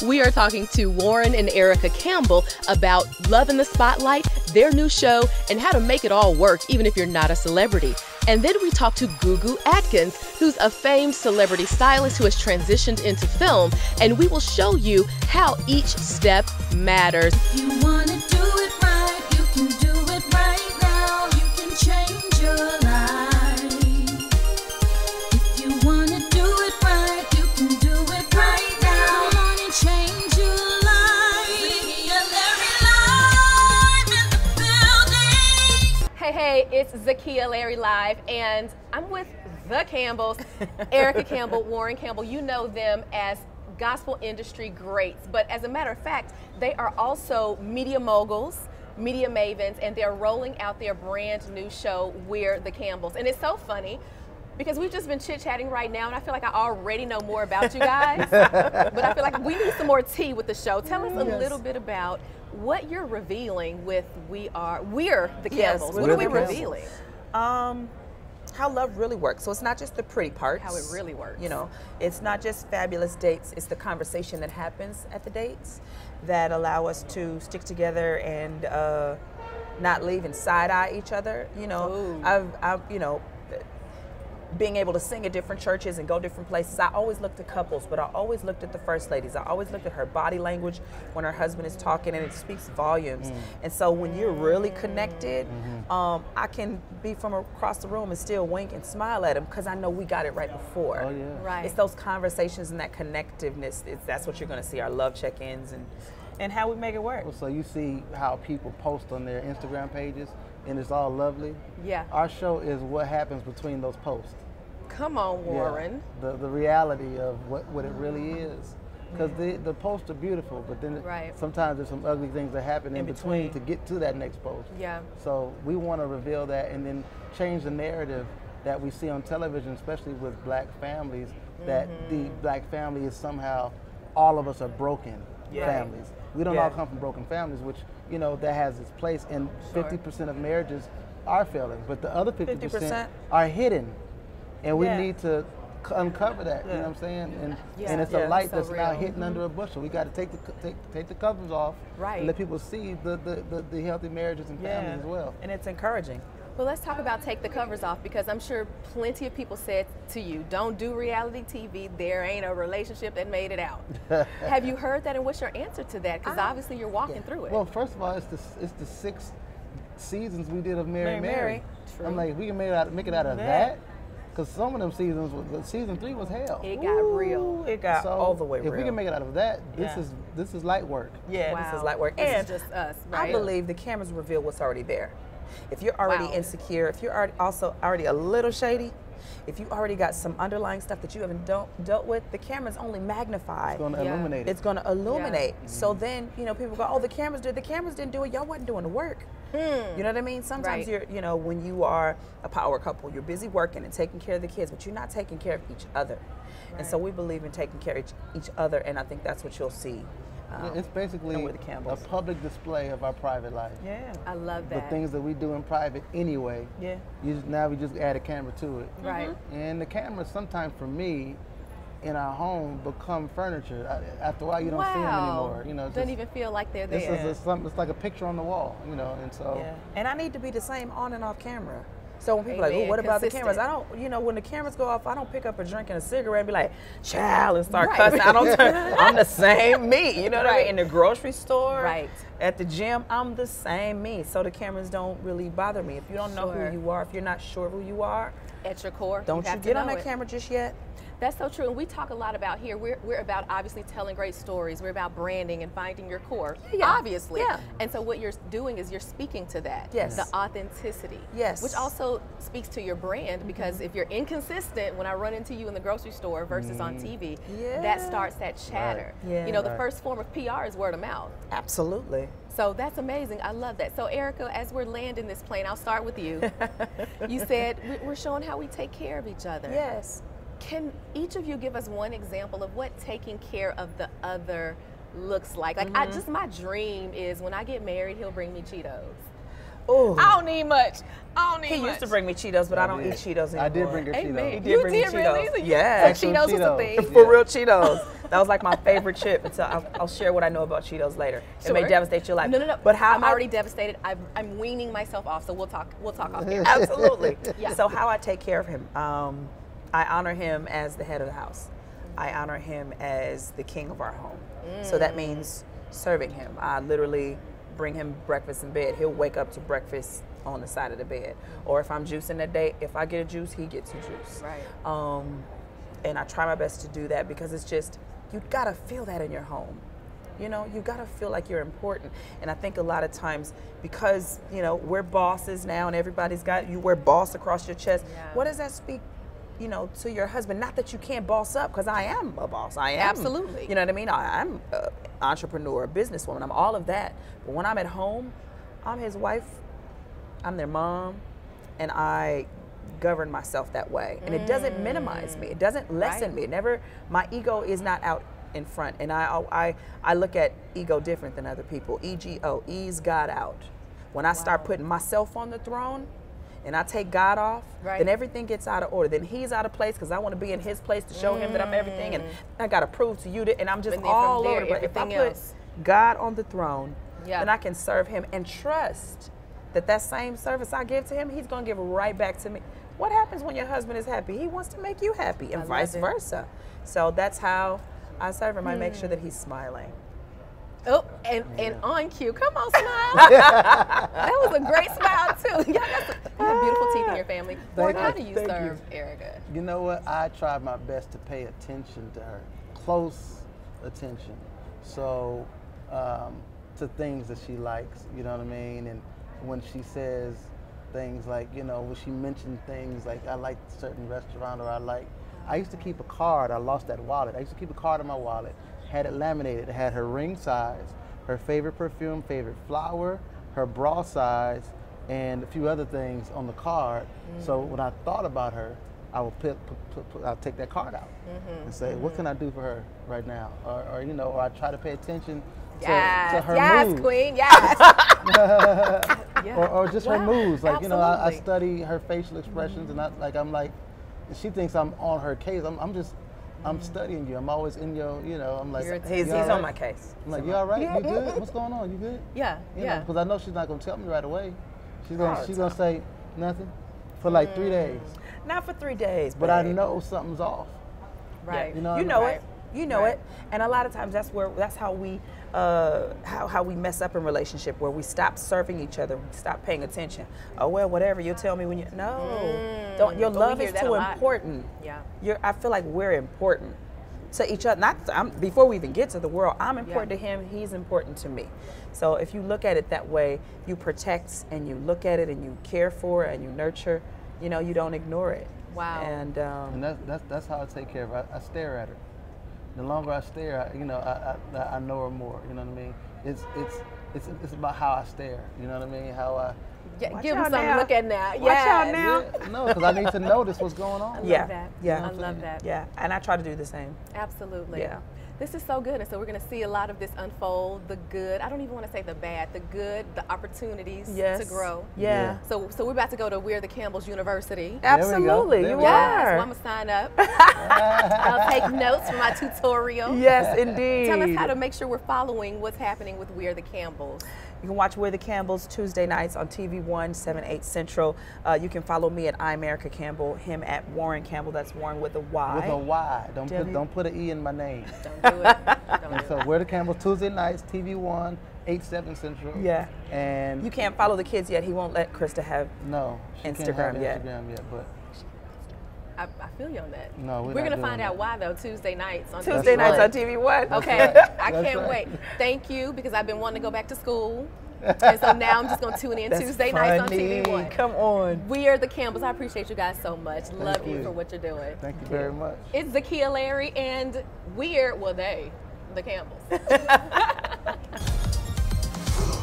We are talking to Warryn and Erica Campbell about love in the spotlight, their new show, and how to make it all work even if you're not a celebrity. And then we talk to Goo Goo Atkins, who's a famed celebrity stylist who has transitioned into film, and we will show you how each step matters. If you want to do it right, you can do it right now. You can change your life. If you want to do it right, you can do it right now. Come on and change your life. Zakiya Larry live in the building. Hey, it's Zakiya Larry live, and I'm with the Campbells, Erica Campbell, Warryn Campbell. You know them as gospel industry greats, but as a matter of fact, they are also media moguls, media mavens, and they're rolling out their brand new show, We're the Campbells. And it's so funny because we've just been chit-chatting right now, and I feel like I already know more about you guys, but I feel like we need some more tea with the show. Tell us a little bit about what you're revealing with We're the Campbells. What are we revealing? How love really works. So it's not just the pretty parts. How it really works. You know, it's not just fabulous dates, it's the conversation that happens at the dates that allow us to stick together and not leave and side-eye each other. You know, I've you know, being able to sing at different churches and go different places, I always looked at couples, but I always looked at the first ladies. I always looked at her body language when her husband is talking, and it speaks volumes. And so when you're really connected, I can be from across the room and still wink and smile at him because I know we got it right before. Oh, yeah. Right. It's those conversations and that connectiveness. That's what you're going to see, our love check-ins and how we make it work. Well, so you see how people post on their Instagram pages, and it's all lovely. Yeah. Our show is what happens between those posts. Come on, Warryn. Yeah. The reality of what it really is. Because the posts are beautiful, but then sometimes there's some ugly things that happen in between to get to that next post. Yeah. So we want to reveal that and then change the narrative that we see on television, especially with black families, that the black family is somehow, all of us are broken families. We don't all come from broken families, which, you know, that has its place, and 50% of marriages are failing, but the other 50% are hidden, and we need to uncover that. You know what I'm saying? And it's a light that's now hidden under a bushel. We got to take the covers off, and let people see the healthy marriages and families as well. And it's encouraging. Well, let's talk about take the covers off, because I'm sure plenty of people said to you, don't do reality TV, there ain't a relationship that made it out. Have you heard that, and what's your answer to that? Because obviously you're walking through it. Well, first of all, it's the 6 seasons we did of Mary. True. I'm like, we can make it out of that? Because some of them seasons, season 3 was hell. It got real. It got all the way real. If we can make it out of that, this is light work. Yeah, this is light work. This and is just us, right? I believe the cameras reveal what's already there. If you're already insecure, if you're already a little shady, if you already got some underlying stuff that you haven't dealt with, the cameras only magnify. It's going to illuminate it. It's going to illuminate. So then, you know, people go, oh, the cameras didn't do it. Y'all wasn't doing the work. You know what I mean? Sometimes you're, you know, when you are a power couple, you're busy working and taking care of the kids, but you're not taking care of each other. And so we believe in taking care of each other, and I think that's what you'll see. It's basically a public display of our private life. Yeah. I love that. The things that we do in private anyway. Yeah. Now we just add a camera to it. Right. And the cameras sometimes for me in our home become furniture. After a while you don't see them anymore. You know, doesn't even feel like they're there. It's like a picture on the wall, you know, and so. Yeah. And I need to be the same on and off camera. So when people are like, oh, what about the cameras? I don't, you know, when the cameras go off, I don't pick up a drink and a cigarette and be like, child, and start cussing. I don't turn, I'm the same me, you know what I mean? In the grocery store, at the gym, I'm the same me. So the cameras don't really bother me. If you don't know who you are, if you're not sure who you are, at your core, don't you get on that camera just yet. That's so true, and we talk a lot about here, we're about obviously telling great stories, we're about branding and finding your core, obviously. And so what you're doing is you're speaking to that, the authenticity, which also speaks to your brand, because if you're inconsistent, when I run into you in the grocery store versus on TV, that starts that chatter. You know, the first form of PR is word of mouth. Absolutely. So that's amazing. I love that. So Erica, as we're landing this plane, I'll start with you. You said we're showing how we take care of each other. Yes. Can each of you give us one example of what taking care of the other looks like? Like, just my dream is when I get married, he'll bring me Cheetos. Ooh. I don't need much. I don't need He much. used to bring me Cheetos, but I don't eat Cheetos anymore. I did bring her Hey, Cheetos. man. He did You bring me did really? Cheetos. So you- Yeah. So Cheetos was a Cheetos. thing. For real Cheetos. That was like my favorite chip. And so I'll share what I know about Cheetos later. It may Sure. devastate your life. No. But how I'm already devastated. I'm weaning myself off, so we'll talk off here. Absolutely. Yeah. So how I take care of him, I honor him as the head of the house. I honor him as the king of our home. So that means serving him. I literally bring him breakfast in bed. He'll wake up to breakfast on the side of the bed. Or if I'm juicing that day, if I get a juice, he gets a juice. Right. And I try my best to do that because it's just, you gotta feel that in your home. You know, you gotta feel like you're important. And I think a lot of times, because, you know, we're bosses now and everybody's got, you wear boss across your chest. Yeah. What does that speak, you know, to your husband? Not that you can't boss up, because I am a boss. I am. Absolutely. You know what I mean? I'm an entrepreneur, a businesswoman. I'm all of that. But when I'm at home, I'm his wife, I'm their mom, and I govern myself that way. And it doesn't minimize me. It doesn't lessen me. It never, my ego is not out in front. And I look at ego different than other people. EGO, ease God out. When I start putting myself on the throne and I take God off, then everything gets out of order. Then he's out of place because I want to be in his place to show him that I'm everything. And I got to prove to you that, and I'm just all over. But if I put God on the throne, then I can serve him and trust that that same service I give to him, he's going to give right back to me. What happens when your husband is happy? He wants to make you happy, and vice versa. So that's how I serve him. I make sure that he's smiling. Oh, and on cue. Come on, smile. That was a great smile, too. Y'all got you have beautiful teeth in your family. Thank How you. do you Thank serve Erica? You know what? I try my best to pay attention to her, close attention. So, to things that she likes, you know what I mean? And when she says things like, you know, when she mentioned things like, I like a certain restaurant, or I used to keep a card. I lost that wallet. I used to keep a card in my wallet, had it laminated. It had her ring size, her favorite perfume, favorite flower, her bra size, and a few other things on the card. So when I thought about her, I would I'll take that card out and say, what can I do for her right now? Or you know, or I try to pay attention to her mood. Queen, yes. Or just her moods. Like, you know, I absolutely. study her facial expressions, and I'm like, she thinks I'm on her case. I'm studying you. I'm always in your, you know, I'm like, He's on my case. I'm like, you all right? You good? What's going on? You good? Yeah, Because I know she's not going to tell me right away. She's gonna say nothing for like 3 days. Not for 3 days, But I know something's off. Right. You know, You know it. You know it. And a lot of times that's how we how we mess up in relationship, where we stop serving each other, we stop paying attention. Oh well, whatever, you'll tell me when you don't. Your love is too important. Yeah. I feel like we're important to each other. Before we even get to the world, I'm important to him, he's important to me. So if you look at it that way, you protect and you look at it and you care for it and you nurture, you know, you don't ignore it. Wow. And that's how I take care of her. I stare at her. The longer I stare, I know her more. You know what I mean? It's about how I stare. You know what I mean? How I give him something to look at now. Watch out now. Yeah, no, because I need to notice what's going on. I love that. Yeah. I love that. Yeah, and I try to do the same. Absolutely. Yeah. This is so good. And so we're going to see a lot of this unfold, the good. I don't even want to say the bad, the good, the opportunities to grow. Yeah. So we're about to go to We're the Campbells University. Absolutely. There You we go. are. So I'm going to sign up. I'll take notes for my tutorial. Yes, indeed. Tell us how to make sure we're following what's happening with We're the Campbells. You can watch We're the Campbells Tuesday nights on TVOne, 7, 8 Central. You can follow me at I'm Erica Campbell, him at Warryn Campbell. That's Warryn with a Y. With a Y. Don't put an E in my name. Don't do it. Don't do So it. We're the Campbells Tuesday nights, TV1, 8, 7 Central. Yeah. And You can't follow the kids yet. He won't let Krista have no, she can't have Instagram yet. Instagram yet, but I feel you on that. No, we're We're not going to doing find that. out why, though, Tuesday nights on Tuesday TV1. nights on TV1. Okay, I That's can't right. wait. Thank you, because I've been wanting to go back to school. And so now I'm just going to tune in That's Tuesday nights on funny. TV1. Come on. We are the Campbells. I appreciate you guys so much. Love you you. for what you're doing. thank you very much. It's Zakiya Larry and we're, well, they, the Campbells.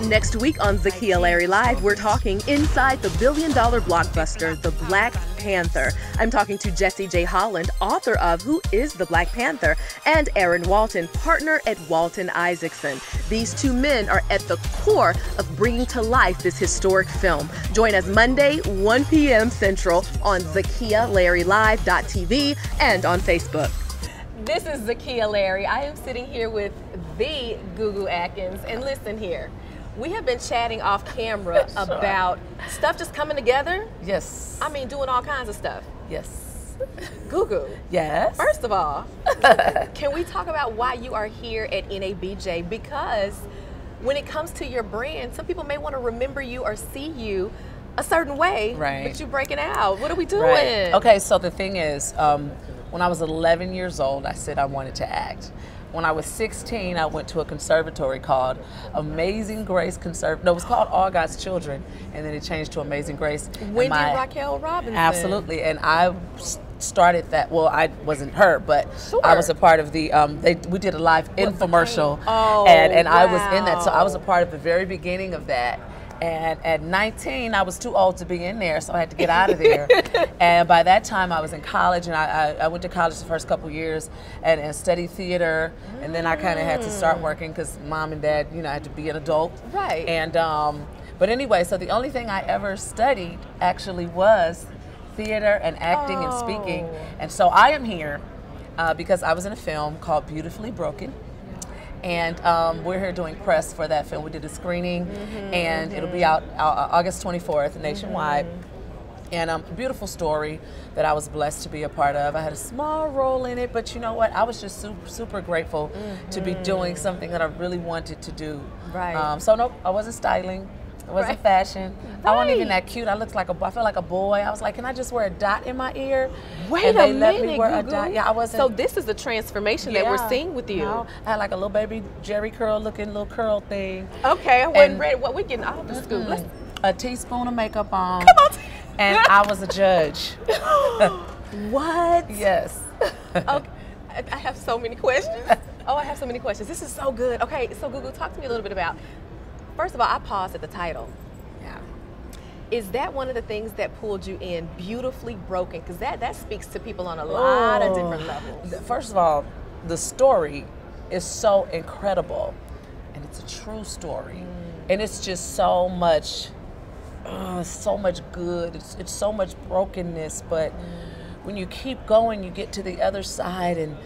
Next week on Zakiya Larry Live, we're talking inside the billion-dollar blockbuster, The Black Panther. I'm talking to Jesse J. Holland, author of Who is the Black Panther, and Aaron Walton, partner at Walton Isaacson. These two men are at the core of bringing to life this historic film. Join us Monday, 1 p.m. Central on ZakiyaLarryLive.tv and on Facebook. This is Zakiya Larry. I am sitting here with the Goo Goo Atkins, and listen here. We have been chatting off camera about stuff just coming together. Yes. I mean, doing all kinds of stuff. Yes. Goo Goo. Yes. First of all, can we talk about why you are here at NABJ? Because when it comes to your brand, some people may want to remember you or see you a certain way, right? But you breaking out. What are we doing? Right. Okay, so the thing is, when I was 11 years old, I said I wanted to act. When I was 16, I went to a conservatory called Amazing Grace Conservatory. No, it was called All God's Children, and then it changed to Amazing Grace. Wendy Raquel Robinson. Absolutely, and I started that. Well, I wasn't her, but sure. I was a part of the. We did a live infomercial, and I was in that. So I was a part of the very beginning of that. And at 19, I was too old to be in there, so I had to get out of there. And by that time, I was in college, and I went to college the first couple years and studied theater. And then I kind of had to start working because mom and dad, I had to be an adult. Right. And but anyway, so the only thing I ever studied actually was theater and acting and speaking. And so I am here because I was in a film called Beautifully Broken. And we're here doing press for that film. We did a screening, and it'll be out August 24th nationwide. And a beautiful story that I was blessed to be a part of. I had a small role in it, but you know what? I was just super, super grateful to be doing something that I really wanted to do. Right. So no, I wasn't styling. I wasn't fashion. I wasn't even that cute. I felt like a boy. I was like, can I just wear a dot in my ear? Wait and a they minute, let me wear Goo a dot. Goo. Yeah, I wasn't. So this is the transformation that we're seeing with you. No, I had like a little baby Jerry curl looking little curl thing. Okay, I wasn't ready. What we getting out of scoop? Let's a teaspoon of makeup on. Come on. And I was a judge. What? Yes. Okay. I have so many questions. I have so many questions. This is so good. Okay, so Goo Goo, talk to me a little bit about, first of all, I paused at the title. Yeah. Is that one of the things that pulled you in, Beautifully Broken? Because that speaks to people on a lot of different levels. First of all, the story is so incredible, and it's a true story. And it's just so much good. It's so much brokenness, but when you keep going, you get to the other side, and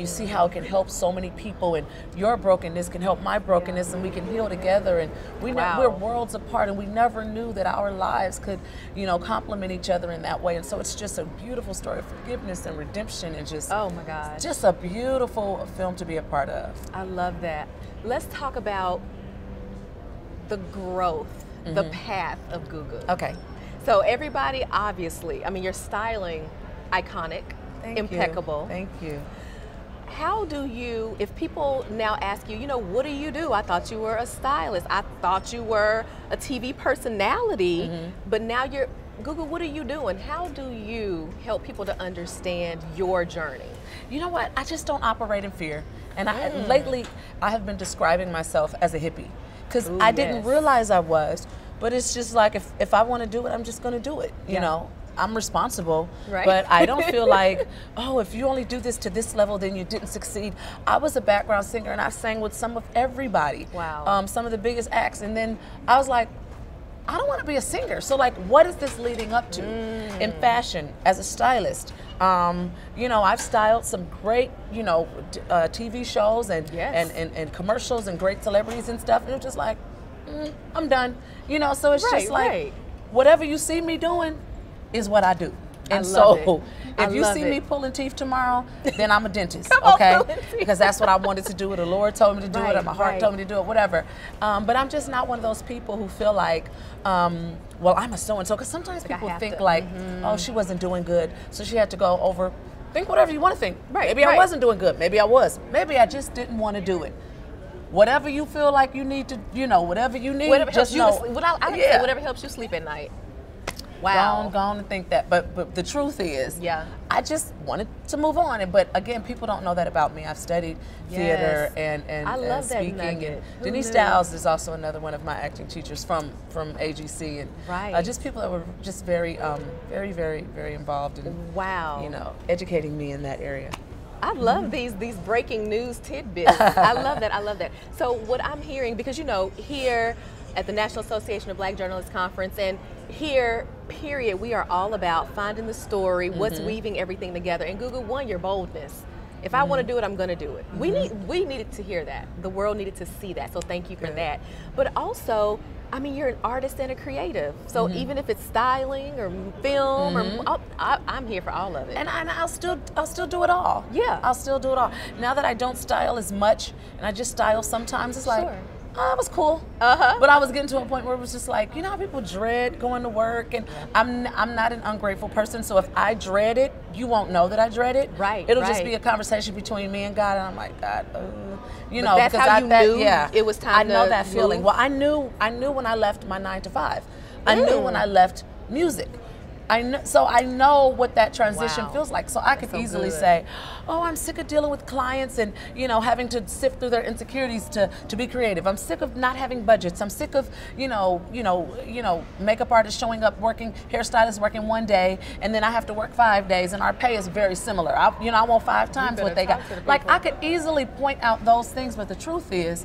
you see how it can help so many people, and your brokenness can help my brokenness, and we can heal together, and we're worlds apart, and we never knew that our lives could, complement each other in that way. And so it's just a beautiful story of forgiveness and redemption, and just, oh my God, just a beautiful film to be a part of. I love that. Let's talk about the growth, the path of Goo Goo. Okay. So everybody, obviously, I mean, your styling, iconic, impeccable. Thank you. How do you, if people now ask you, what do? I thought you were a stylist. I thought you were a TV personality, but now you're, Goo Goo, what are you doing? How do you help people to understand your journey? You know what? I just don't operate in fear. And lately, I have been describing myself as a hippie. Because I didn't realize I was, but it's just like if I want to do it, I'm just going to do it. You know, I'm responsible, but I don't feel like, oh, if you only do this to this level, then you didn't succeed. I was a background singer, and I sang with some of everybody. Wow. Some of the biggest acts, and then I was like, I don't want to be a singer. So like, what is this leading up to? In fashion, as a stylist, I've styled some great, TV shows and commercials and great celebrities and stuff. And it was just like, I'm done. So it's just like, whatever you see me doing is what I do. And so if you see me pulling teeth tomorrow, then I'm a dentist, okay? Because that's what I wanted to do. The Lord told me to do it, or my heart told me to do it, whatever. But I'm just not one of those people who feel like, well, I'm a so-and-so. Because sometimes people think like, oh, she wasn't doing good, so she had to go over. Think whatever you want to think. Maybe I wasn't doing good. Maybe I was. Maybe I just didn't want to do it. Whatever you feel like you need to, whatever you need, just know. I would say whatever helps you sleep at night. Wow. Go on and think that. But the truth is, Yeah. I just wanted to move on. But again, people don't know that about me. I've studied theater and I love that speaking. nugget. And Who Denise knew? Dowles is also another one of my acting teachers from AGC, and Right. just people that were just very, very involved in Wow. educating me in that area. I love these breaking news tidbits. I love that. I love that. So what I'm hearing, because here at the National Association of Black Journalists Conference, and here, period, we are all about finding the story, what's weaving everything together. And Goo Goo, one, your boldness. If I want to do it, I'm going to do it. We needed to hear that. The world needed to see that. So thank you for that. But also, I mean, you're an artist and a creative. So even if it's styling or film, or I'm here for all of it. And I'll still do it all. Yeah. I'll still do it all. Now that I don't style as much, and I just style sometimes, it's like, oh, it was cool. But I was getting to a point where it was just like, how people dread going to work, and I'm not an ungrateful person. So if I dread it, you won't know that I dread it. Right. It'll just be a conversation between me and God, and I'm like, God, But that's because how you knew it was time I know to that feeling. move? Well, I knew when I left my 9 to 5. I knew when I left music. So I know what that transition feels like. So I could easily say, oh, I'm sick of dealing with clients and having to sift through their insecurities to be creative. I'm sick of not having budgets. I'm sick of makeup artists showing up working, hairstylists working one day, and then I have to work 5 days, and our pay is very similar. I want 5 times what they got. Like, I could easily point out those things, but the truth is,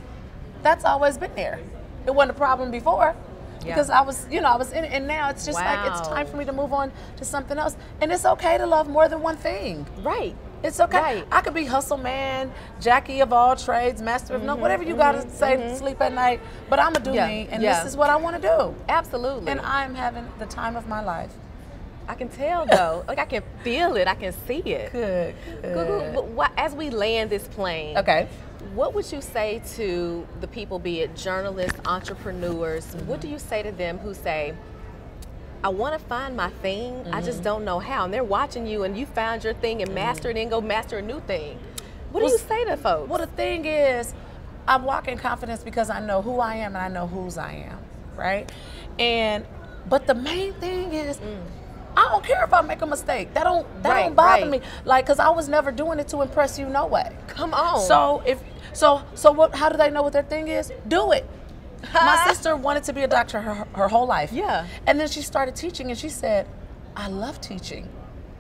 that's always been there. It wasn't a problem before. Because I was in it, and now it's just like it's time for me to move on to something else. And it's okay to love more than one thing. Right. It's okay. Right. I could be hustle man, Jackie of all trades, master of whatever you gotta say to sleep at night, but I'm gonna do me, and this is what I want to do. Absolutely. And I'm having the time of my life. I can tell though. Like, I can feel it. I can see it. Good. Goo Goo, as we land this plane, what would you say to the people, be it journalists, entrepreneurs, what do you say to them who say, I want to find my thing, I just don't know how, and they're watching you and you found your thing and mastered it and go master a new thing. What do you say to folks? Well, the thing is, I walk in confidence because I know who I am and I know whose I am, right? But the main thing is, I don't care if I make a mistake. That don't bother me. Like, cause I was never doing it to impress you, no way. Come on. So what? How do they know what their thing is? Do it. My sister wanted to be a doctor her whole life. Yeah. And then she started teaching, and she said, I love teaching.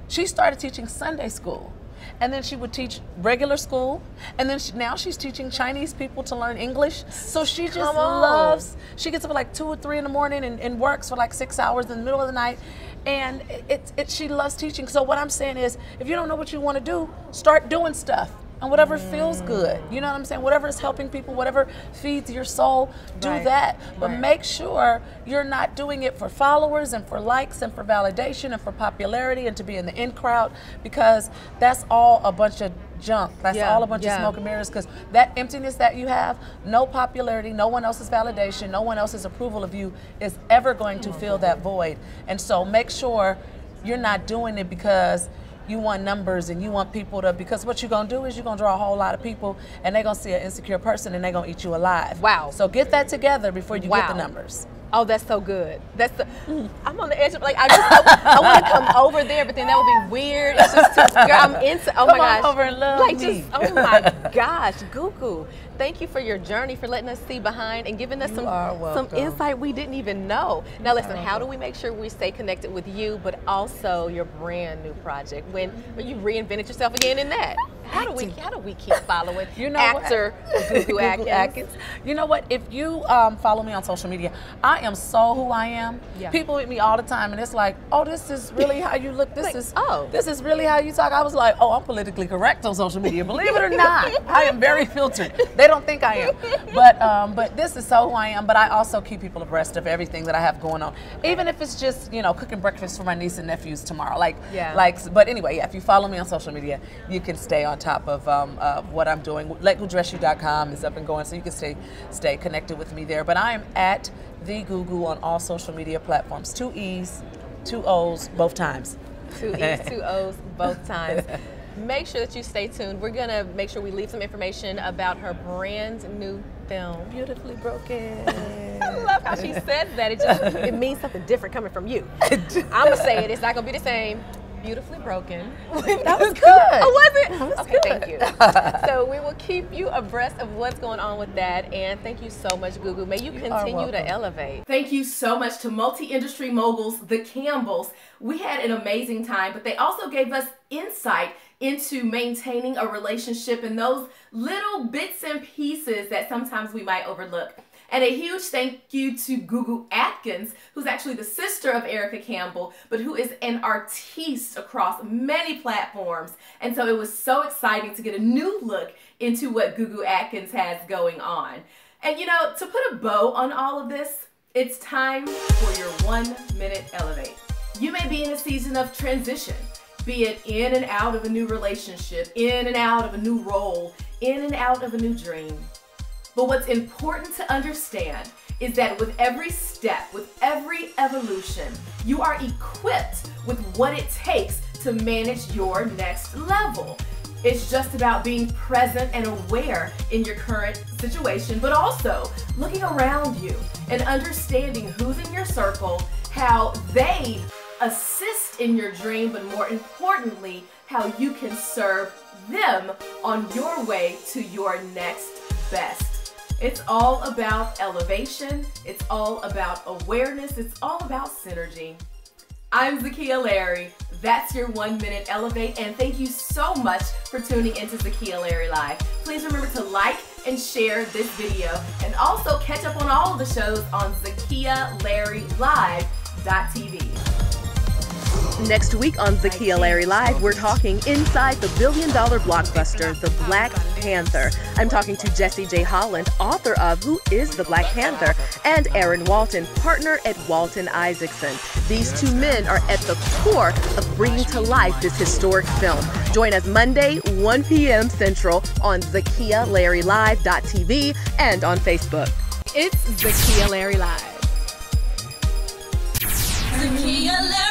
She started teaching Sunday school. And then she would teach regular school, and then now she's teaching Chinese people to learn English. So she just loves, she gets up at like 2 or 3 in the morning and works for like 6 hours in the middle of the night. And she loves teaching. So what I'm saying is, if you don't know what you want to do, start doing stuff. And whatever feels good, you know what I'm saying? Whatever is helping people, whatever feeds your soul, do that. But make sure you're not doing it for followers and for likes and for validation and for popularity and to be in the in crowd, because that's all a bunch of junk. That's all a bunch of smoke and mirrors, because that emptiness that you have, no popularity, no one else's validation, no one else's approval of you is ever going to fill that void. And so make sure you're not doing it because you want numbers and you want people to, because what you're gonna do is you're gonna draw a whole lot of people and they're gonna see an insecure person and they're gonna eat you alive. Wow. So get that together before you get the numbers. Oh, that's so good. That's the, I'm on the edge of, like, I want to come over there, but then that would be weird. It's just too, girl, I'm into, oh my gosh. Come over and love like, me. Just, oh my gosh, Goo Goo. Thank you for your journey, for letting us see behind and giving us some insight we didn't even know. Now listen, how do we make sure we stay connected with you, but also your brand new project when you reinvented yourself again in that? How do we keep following actor Goo Goo Atkins? You know what? If you follow me on social media, I am so who I am. Yeah. People with me all the time, and it's like, oh, this is really how you look. This like, this is really how you talk. I was like, oh, I'm politically correct on social media. Believe it or not, I am very filtered. They don't think I am, but this is so who I am. But I also keep people abreast of everything that I have going on, even if it's just cooking breakfast for my niece and nephews tomorrow. But anyway, if you follow me on social media, you can stay on top of what I'm doing. LetGooDressYou.com is up and going, so you can stay connected with me there. But I am at the Goo Goo on all social media platforms. 2 E's, 2 O's, both times. 2 E's, 2 O's, both times. make sure that you stay tuned. We're gonna make sure we leave some information about her brand new film, Beautifully Broken. I love how she says that. It means something different coming from you. I'm gonna say it. It's not gonna be the same. Beautifully Broken. That was good. Oh, was it? That was okay, good. thank you. So we will keep you abreast of what's going on with that. And thank you so much, Goo Goo. May you continue to elevate. Thank you so much to multi-industry moguls, the Campbells. We had an amazing time, but they also gave us insight into maintaining a relationship and those little bits and pieces that sometimes we might overlook. And a huge thank you to Goo Goo Atkins, who's actually the sister of Erica Campbell, but who is an artiste across many platforms. And so it was so exciting to get a new look into what Goo Goo Atkins has going on. And you know, to put a bow on all of this, it's time for your 1 minute elevate. You may be in a season of transition, be it in and out of a new relationship, in and out of a new role, in and out of a new dream. But what's important to understand is that with every step, with every evolution, you are equipped with what it takes to manage your next level. It's just about being present and aware in your current situation, but also looking around you and understanding who's in your circle, how they assist in your dream, but more importantly, how you can serve them on your way to your next best. It's all about elevation. It's all about awareness. It's all about synergy. I'm Zakiya Larry. That's your 1 minute elevate, and thank you so much for tuning into Zakiya Larry Live. Please remember to like and share this video, and also catch up on all of the shows on ZakiyaLarryLive.tv. Next week on Zakiya Larry Live, we're talking inside the billion-dollar blockbuster, The Black Panther. I'm talking to Jesse J. Holland, author of Who is the Black Panther, and Aaron Walton, partner at Walton Isaacson. These two men are at the core of bringing to life this historic film. Join us Monday, 1 p.m. Central on ZakiyaLarryLive.tv and on Facebook. It's Zakiya Larry Live. Zakiya Larry.